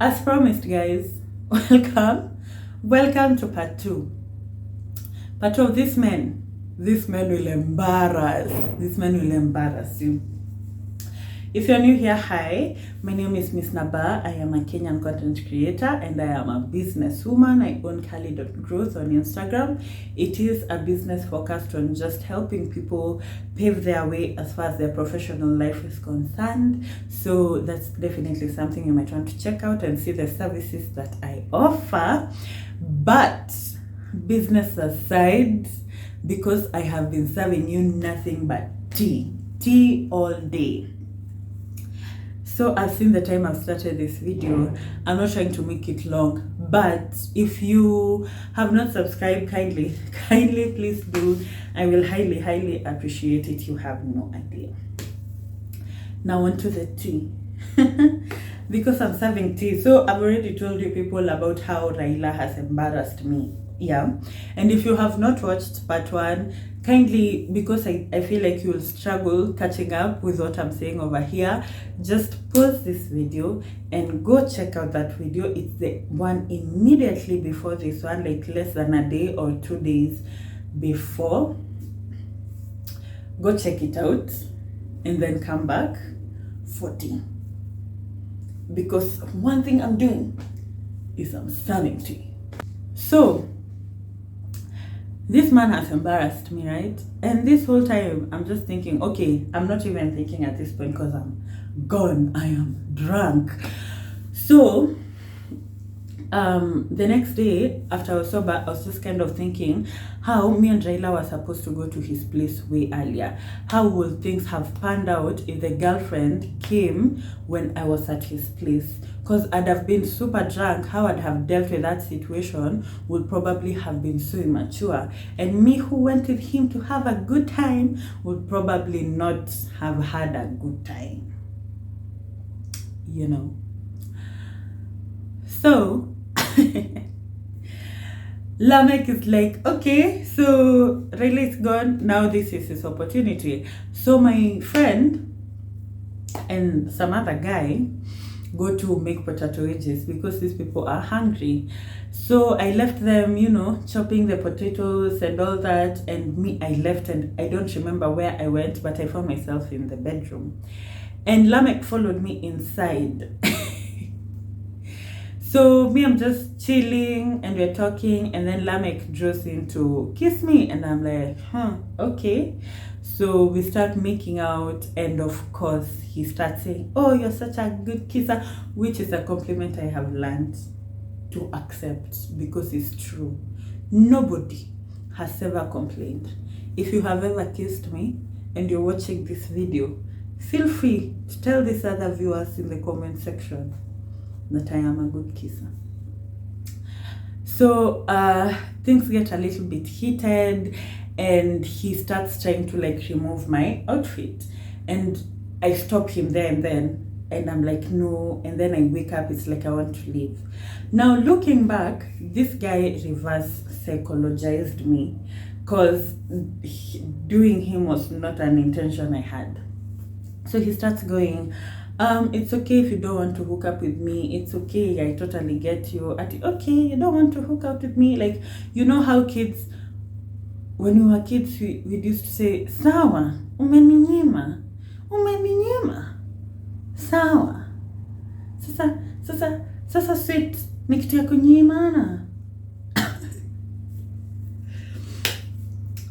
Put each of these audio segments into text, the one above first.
As promised, guys, welcome to part 2. Part 2 of this man will embarrass. This man will embarrass you. If you're new here, hi, my name is Miss Naba. I am a Kenyan content creator and I am a businesswoman. I own Kali.growth on Instagram. It is a business focused on just helping people pave their way as far as their professional life is concerned. So that's definitely something you might want to check out and see the services that I offer. But business aside, because I have been serving you nothing but tea all day. So I've seen the time I've started this video. I'm not trying to make it long, but if you have not subscribed, kindly please do. I will highly appreciate it. You have no idea. Now on to the tea. Because I'm serving tea, so I've already told you people about how Raila has embarrassed me. Yeah, and if you have not watched part 1, kindly, because I feel like you'll struggle catching up with what I'm saying over here, just pause this video and go check out that video. It's the one immediately before this one, like less than a day or 2 days before. Go check it out and then come back for tea, because one thing I'm doing is I'm serving tea. So this man has embarrassed me, right? And this whole time I'm just thinking, okay, I'm not even thinking at this point because I'm gone, I am drunk. So the next day after I was sober, I was just kind of thinking how me and Raila were supposed to go to his place way earlier. How would things have panned out if the girlfriend came when I was at his place? Because I'd have been super drunk. How I'd have dealt with that situation would probably have been so immature. And me who went with him to have a good time would probably not have had a good time. You know. So Lamek is like, okay, so Raila is gone, now this is his opportunity. So my friend and some other guy go to make potato wedges because these people are hungry. So I left them, you know, chopping the potatoes and all that, and me, I left and I don't remember where I went, but I found myself in the bedroom. And Lamek followed me inside. So me, I'm just chilling and we're talking, and then Lamek draws in to kiss me, and I'm like, okay. So we start making out, and of course he starts saying, oh, you're such a good kisser, which is a compliment I have learned to accept because it's true. Nobody has ever complained. If you have ever kissed me and you're watching this video, feel free to tell these other viewers in the comment section that I am a good kisser. So things get a little bit heated, and he starts trying to like remove my outfit, and I stop him there and then, and I'm like, no, and then I wake up, it's like I want to leave. Now looking back, this guy reverse psychologized me, because doing him was not an intention I had. So he starts going, it's okay if you don't want to hook up with me. It's okay, I totally get you. Okay, you don't want to hook up with me. Like, you know how kids, when we were kids, we used to say, sawa, umeninyima, sawa. Sasa sweet, ni kitu ya kunyimana.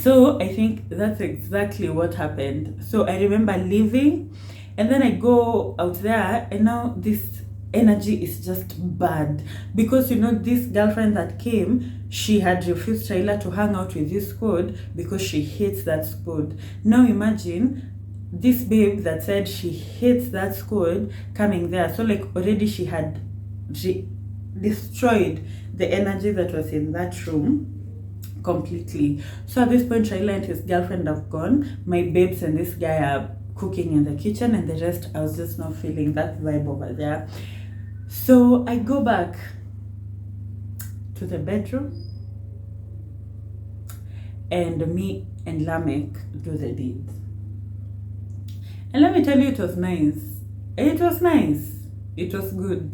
So I think that's exactly what happened. So I remember leaving, and then I go out there, and now this energy is just bad, because you know, this girlfriend that came, she had refused Raila to hang out with this squad because she hates that squad. Now imagine this babe that said she hates that squad coming there. So like already she destroyed the energy that was in that room completely. So at this point, Raila and his girlfriend have gone. My babes and this guy are cooking in the kitchen, and the rest, I was just not feeling that vibe over there. So I go back to the bedroom, and me and Lamek do the deed. And let me tell you, it was nice. It was nice. It was good.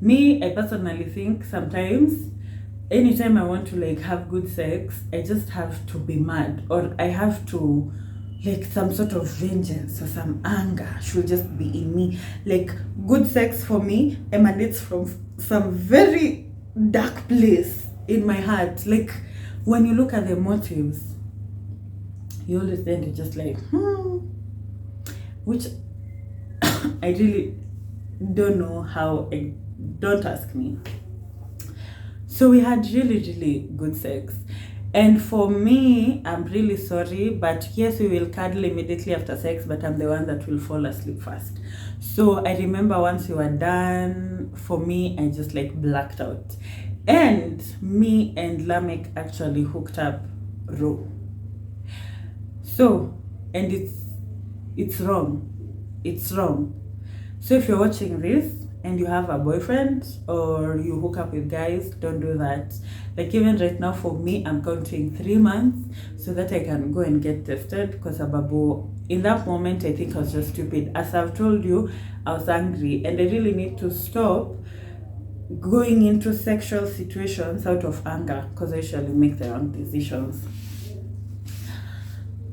Me, I personally think sometimes anytime I want to like have good sex, I just have to be mad, or I have to like some sort of vengeance or some anger should just be in me. Like good sex for me emanates from some very dark place in my heart. Like when you look at the motives, you always tend to just like, which I really don't know how. Don't ask me. So we had really good sex. And for me, I'm really sorry, but yes, we will cuddle immediately after sex, but I'm the one that will fall asleep first. So I remember once we were done, for me, I just like blacked out. And me and Lamek actually hooked up raw. So, and it's wrong. It's wrong. So if you're watching this and you have a boyfriend or you hook up with guys, don't do that. Like even right now for me, I'm counting 3 months so that I can go and get tested, because in that moment I think I was just stupid. As I've told you, I was angry and I really need to stop going into sexual situations out of anger, because I usually make the wrong decisions.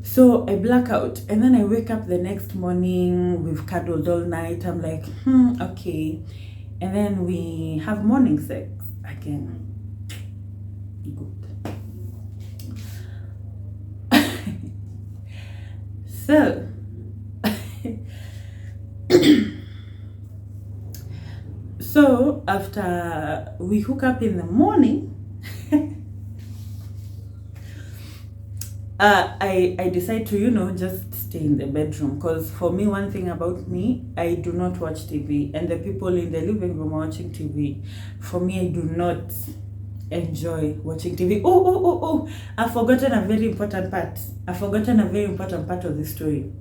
So I black out and then I wake up the next morning, we've cuddled all night, I'm like, okay. And then we have morning sex again. Good. So, so after we hook up in the morning, I decide to, just stay in the bedroom, because for me, one thing about me, I do not watch TV, and the people in the living room are watching TV. For me, I do not enjoy watching TV. Oh, I've forgotten a very important part. Of the story.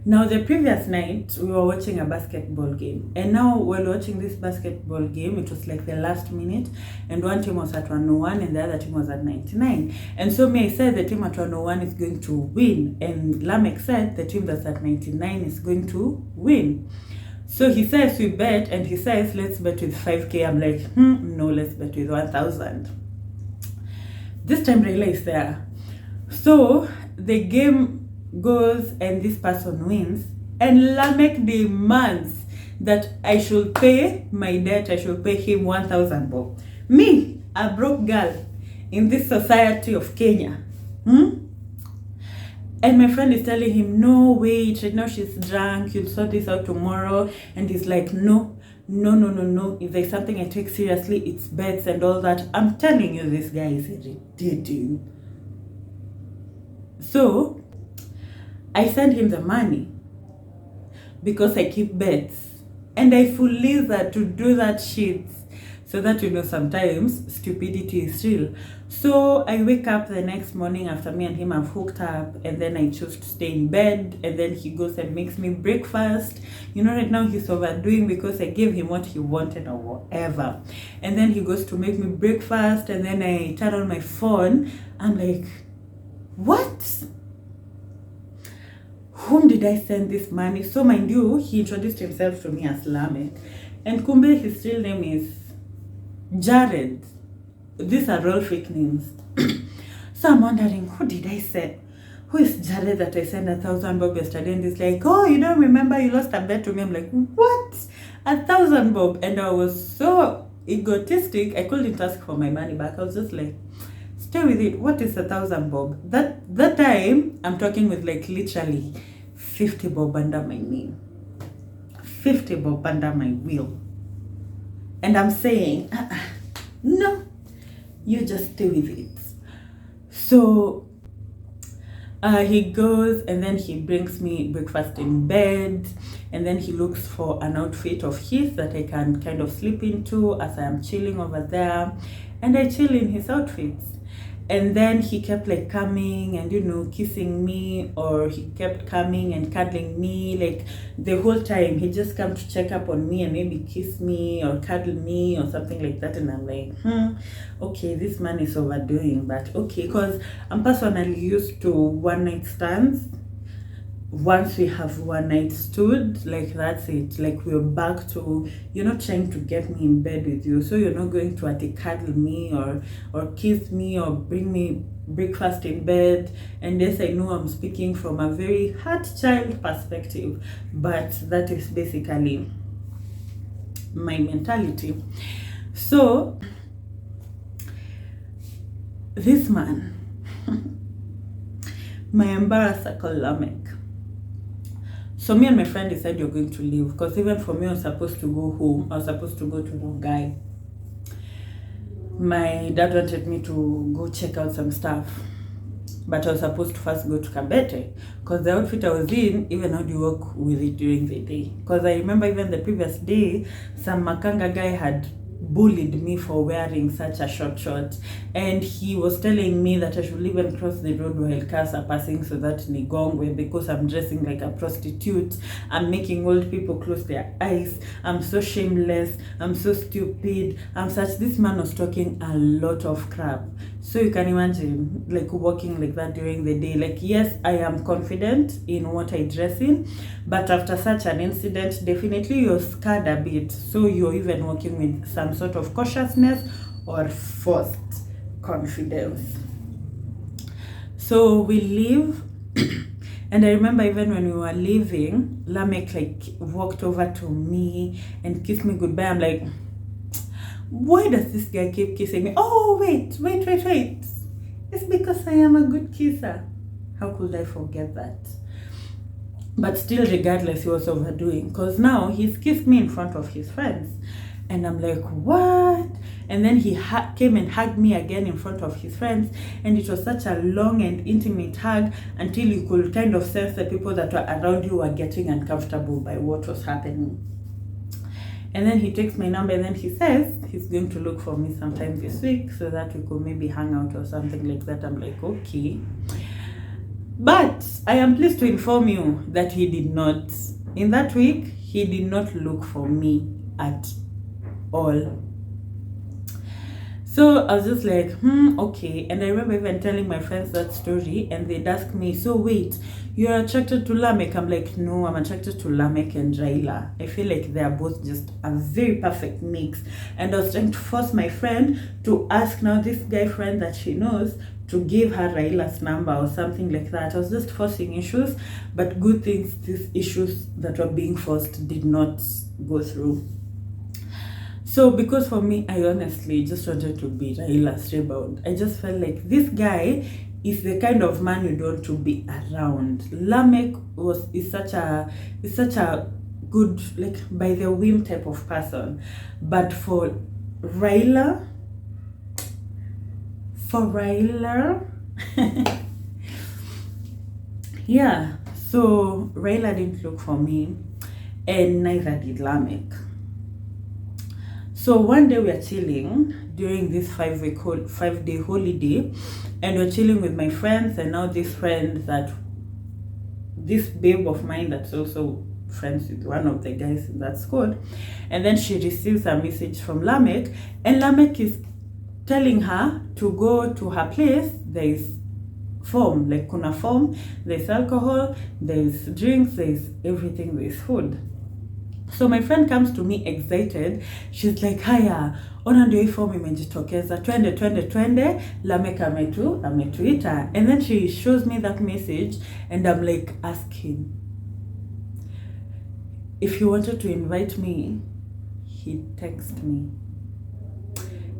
Now, the previous night, we were watching a basketball game. And now, while watching this basketball game, it was like the last minute. And one team was at 101 and the other team was at 99. And so I said the team at 101 is going to win. And Lamek said the team that's at 99 is going to win. So he says we bet, and he says, let's bet with 5K. I'm like, no, let's bet with 1,000. This time, Rayla is there. So the game goes and this person wins, and Lamek demands that I should pay my debt. I should pay him 1,000 bob. Me, a broke girl in this society of Kenya. And my friend is telling him, no, wait, right now she's drunk, you'll sort this out tomorrow. And he's like, no. If there's something I take seriously, it's bets and all that. I'm telling you, this guy is irritating. So I send him the money because I keep bets, and I fully that to do that shit, so that sometimes stupidity is real. So I wake up the next morning after me and him have hooked up, and then I choose to stay in bed, and then he goes and makes me breakfast. Right now he's overdoing because I gave him what he wanted or whatever. And then he goes to make me breakfast, and then I turn on my phone. I'm like, what? Whom did I send this money? So mind you, he introduced himself to me as Lamek, and kumbe his real name is Jared. These are all fake names. So I'm wondering, who did I send? Who is Jared that I sent 1,000 bob yesterday? And he's like, oh, you don't remember you lost a bet to me? I'm like, what? 1,000 bob? And I was so egotistic, I couldn't ask for my money back. I was just like, stay with it. What is 1,000 bob? That time, I'm talking with like literally 50 bob under my name. 50 bob under my wheel. And I'm saying, no, you just stay with it. So he goes, and then he brings me breakfast in bed, and then he looks for an outfit of his that I can kind of slip into as I am chilling over there, and I chill in his outfits. And then he kept like coming and kissing me, or he kept coming and cuddling me like the whole time. He just come to check up on me and maybe kiss me or cuddle me or something like that. And I'm like, okay, this man is overdoing, but okay, because I'm personally used to one night stands. once we have one night stood, like that's it. Like we're back to, you're not trying to get me in bed with you, so you're not going to cuddle me or kiss me or bring me breakfast in bed. And yes, I know I'm speaking from a very hard child perspective, but that is basically my mentality. So this man, my embarrasser called Lamek. So me and my friend decided you're going to leave, because even for me, I was supposed to go home. I was supposed to go to the guy. My dad wanted me to go check out some stuff, but I was supposed to first go to Kabete, because the outfit I was in, even how do you work with it during the day? Because I remember even the previous day, some Makanga guy had bullied me for wearing such a short, and he was telling me that I should even cross the road while cars are passing, so that Nigongwe, because I'm dressing like a prostitute, I'm making old people close their eyes, I'm so shameless, I'm so stupid, I'm such. This man was talking a lot of crap. So you can imagine, like, walking like that during the day. Like, yes, I am confident in what I dress in, but after such an incident, definitely you're scared a bit. So you're even walking with some sort of cautiousness or forced confidence. So we leave. And I remember even when we were leaving, Lamek like walked over to me and kissed me goodbye. I'm like, why does this guy keep kissing me? Oh, wait. It's because I am a good kisser. How could I forget that? But still, regardless, he was overdoing, because now he's kissed me in front of his friends. And I'm like, what? And then he came and hugged me again in front of his friends. And it was such a long and intimate hug until you could kind of sense the people that were around you were getting uncomfortable by what was happening. And then he takes my number and then he says he's going to look for me sometime this week so that we could maybe hang out or something like that. I'm like, okay. But I am pleased to inform you that he did not. In that week, he did not look for me at all. So I was just like, okay. And I remember even telling my friends that story, and they'd ask me, so wait, you're attracted to Lamek? I'm like, no, I'm attracted to Lamek and Raila. I feel like they're both just a very perfect mix. And I was trying to force my friend to ask now this guy friend that she knows to give her Raila's number or something like that. I was just forcing issues, but good things, these issues that were being forced did not go through. So because for me, I honestly just wanted to be Raila's rebound. I just felt like this guy is the kind of man you don't want to be around. Lamek is such a good, like, by the whim type of person. But for Raila, yeah. So Raila didn't look for me, and neither did Lamek. So one day we are chilling during this 5-day holiday, and we're chilling with my friends, and now this babe of mine that's also friends with one of the guys in that squad, and then she receives a message from Lamek, and Lamek is telling her to go to her place. There is form, like kuna form, there's alcohol, there's drinks, there's everything, there's food. So my friend comes to me excited. She's like, haya, ona ndio hii form imejitokeza, twende, Lamek ametuita. And then she shows me that message, and I'm like, ask him. If he wanted to invite me, he'd text me.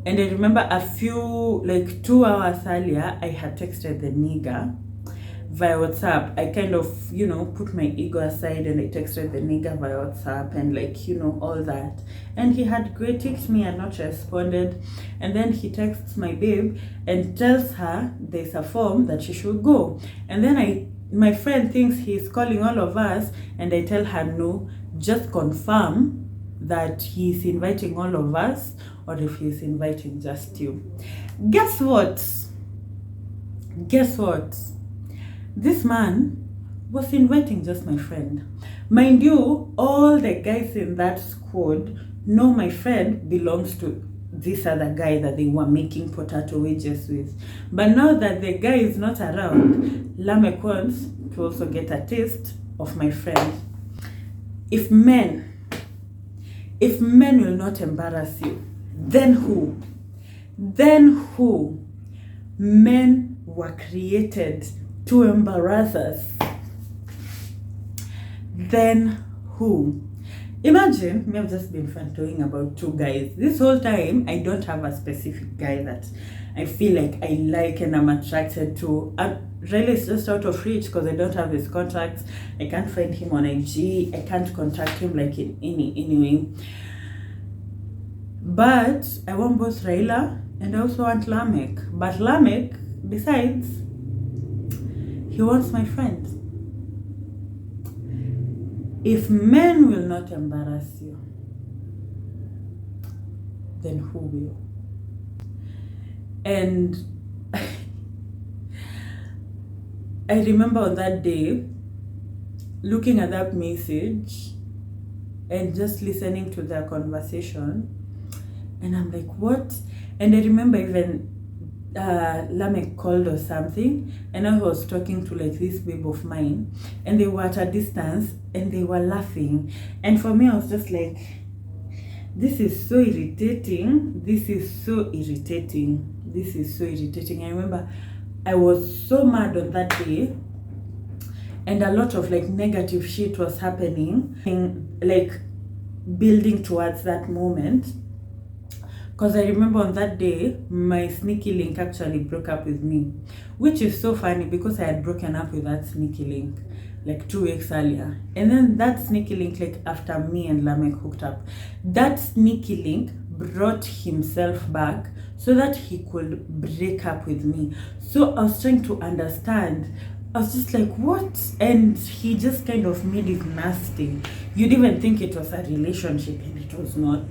And I remember a few, like 2 hours earlier, I had texted the nigger via WhatsApp. I kind of, put my ego aside, and I texted the nigger via WhatsApp, and like, all that. And he had critiqued me and not responded. And then he texts my babe and tells her there's a form that she should go. And then my friend thinks he's calling all of us, and I tell her, no, just confirm that he's inviting all of us, or if he's inviting just you. Guess what? This man was inviting just my friend. Mind you, all the guys in that squad know my friend belongs to this other guy that they were making potato wedges with. But now that the guy is not around, Lamek wants to also get a taste of my friend. If men will not embarrass you, then who? Then who? Men were created to embarrass us. Then who? Imagine me, I've just been fantoing about two guys. This whole time, I don't have a specific guy that I feel like I like and I'm attracted to. Really, it's just out of reach because I don't have his contacts. I can't find him on IG. I can't contact him like in any way. But I want both Raila and I also want Lamek. But Lamek decides he wants my friend. If men will not embarrass you, then who will? And I remember on that day, looking at that message and just listening to their conversation, and I'm like, what? And I remember even Lamek called or something, and I was talking to like this babe of mine, and they were at a distance and they were laughing, and for me I was just like, this is so irritating. This is so irritating. This is so irritating. I remember I was so mad on that day, and a lot of like negative shit was happening, like building towards that moment. Because I remember on that day, my sneaky link actually broke up with me, which is so funny because I had broken up with that sneaky link like 2 weeks earlier. And then that sneaky link, like after me and Lamek hooked up, that sneaky link brought himself back so that he could break up with me. So I was trying to understand. I was just like, what? And he just kind of made it nasty. You'd even think it was a relationship, and it was not.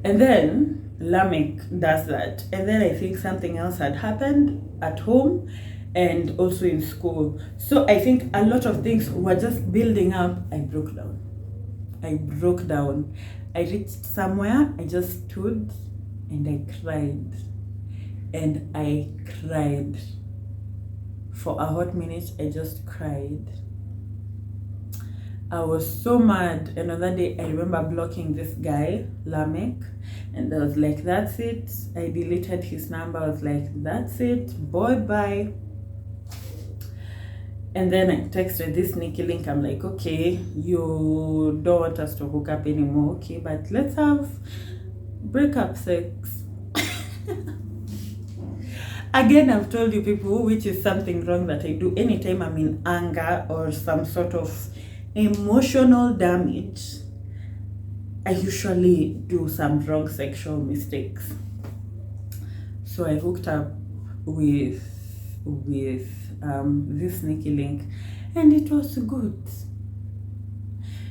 And then Lamek does that. And then I think something else had happened at home and also in school. So I think a lot of things were just building up. I broke down. I reached somewhere, I just stood and I cried. And I cried. For a hot minute, I just cried. I was so mad. Another day, I remember blocking this guy, Lamek, and I was like, that's it. I deleted his number. I was like, that's it. Bye. And then I texted this sneaky link. I'm like, okay, you don't want us to hook up anymore. Okay, but let's have breakup sex. Again, I've told you people, which is something wrong that I do anytime I'm in anger or some sort of emotional damage. I usually do some wrong sexual mistakes. So I hooked up with this sneaky link, and it was good.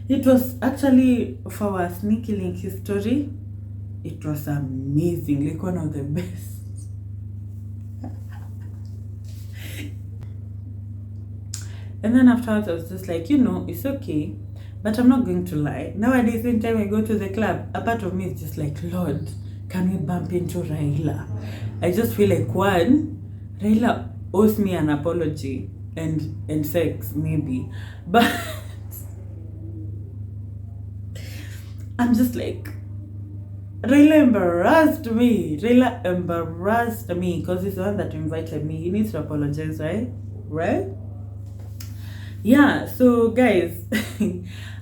It was actually, for our sneaky link history, it was amazing, like one of the best. And then afterwards, I was just like, it's okay, but I'm not going to lie. Nowadays, anytime I go to the club, a part of me is just like, Lord, can we bump into Raila? I just feel like, one, Raila owes me an apology and sex, maybe. But I'm just like, Raila embarrassed me because he's the one that invited me. He needs to apologize, right? Yeah, so guys,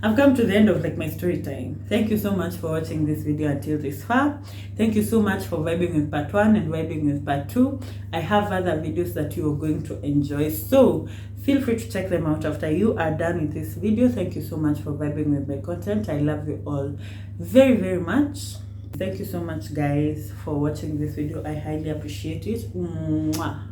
I've come to the end of like my story time. Thank you so much for watching this video until this far. Thank you so much for vibing with part 1 and vibing with part 2. I have other videos that you are going to enjoy, so feel free to check them out after you are done with this video. Thank you so much for vibing with my content. I love you all very, very much. Thank you so much guys for watching this video. I highly appreciate it. Mwah.